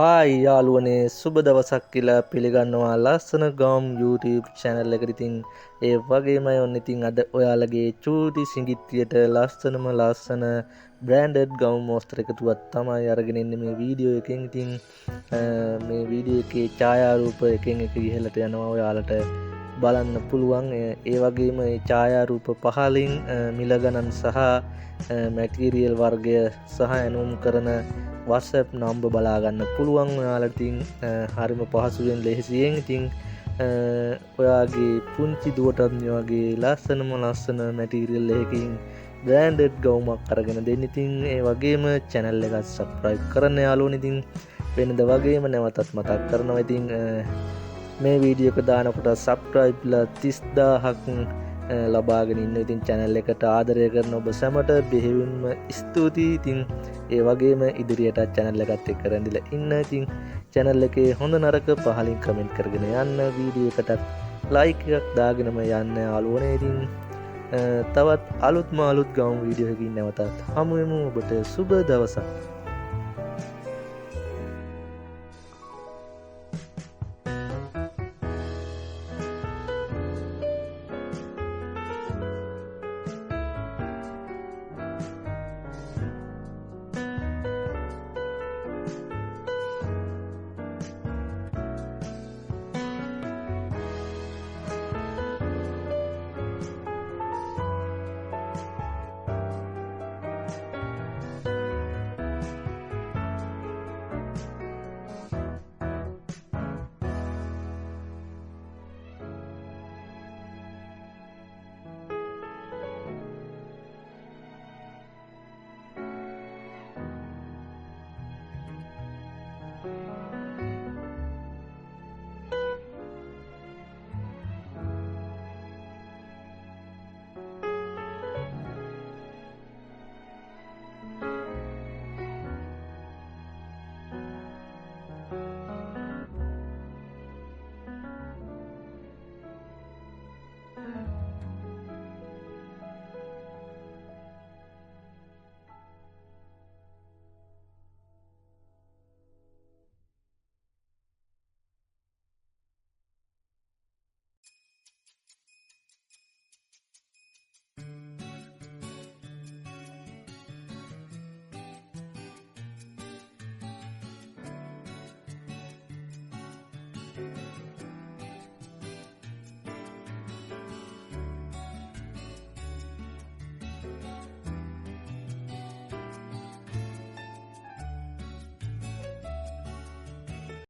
Hi යාළුවනේ සුබ දවසක් කියලා පිළිගන්නවා ලස්සන ගම් YouTube channel එකට. ඉතින් ඒ වගේමයි ඔන්න ඉතින් අද ඔයාලගේ චූටි සිඟිත්තියට ලස්සන බ්‍රෑන්ඩඩ් ගම් මොස්ටර් එකතුවක් තමයි අරගෙන ඉන්නේ මේ වීඩියෝ එකෙන්. ඉතින් මේ වීඩියෝ එකේ ඡායාරූප එකෙන් එක ඉහළට යනවා ඔයාලට බලන්න පුළුවන්. ඒ වගේම මේ ඡායාරූප පහලින් මිල ගණන් සහ මැටීරියල් වර්ගය සහ ඇනුම් කරන WhatsApp නම්බර් බලා ගන්න පුළුවන් ඔයාලට. ඉතින් හරිම පහසුවෙන් ලෙහෙසියෙන් ඉතින් ඔයාගේ පුංචි දුවටත් මේ වගේ ලස්සන මැටීරියල් එකකින් බ්‍රෑන්ඩඩ් ගවුමක් අරගෙන දෙන්න. ඉතින් ඒ වගේම channel එකත් subscribe කරන්න යාළුවනේ. ඉතින් වෙනද වගේම නැවතත් මතක් කරනවා. ඉතින් මේ වීඩියෝ එක දානකොට subscribe ලා 30000ක් ලබාගෙන ඉන්න. ඉතින් channel එකට ආදරය කරන ඔබ සැමට බෙහෙවින්ම ස්තුතියි. ඉතින් ඒ වගේම ඉදිරියට channel එකත් එක්ක රැඳිලා ඉන්න. ඉතින් channel එකේ හොඳ නරක පහලින් කමෙන්ට් කරගෙන යන්න, වීඩියෝ එකටත් like එකක් දාගෙනම යන්න යාළුවනේ. ඉතින් තවත් අලුත් ගම් වීඩියෝ එකකින් නැවතත් හමු වෙමු. ඔබට සුබ දවසක්.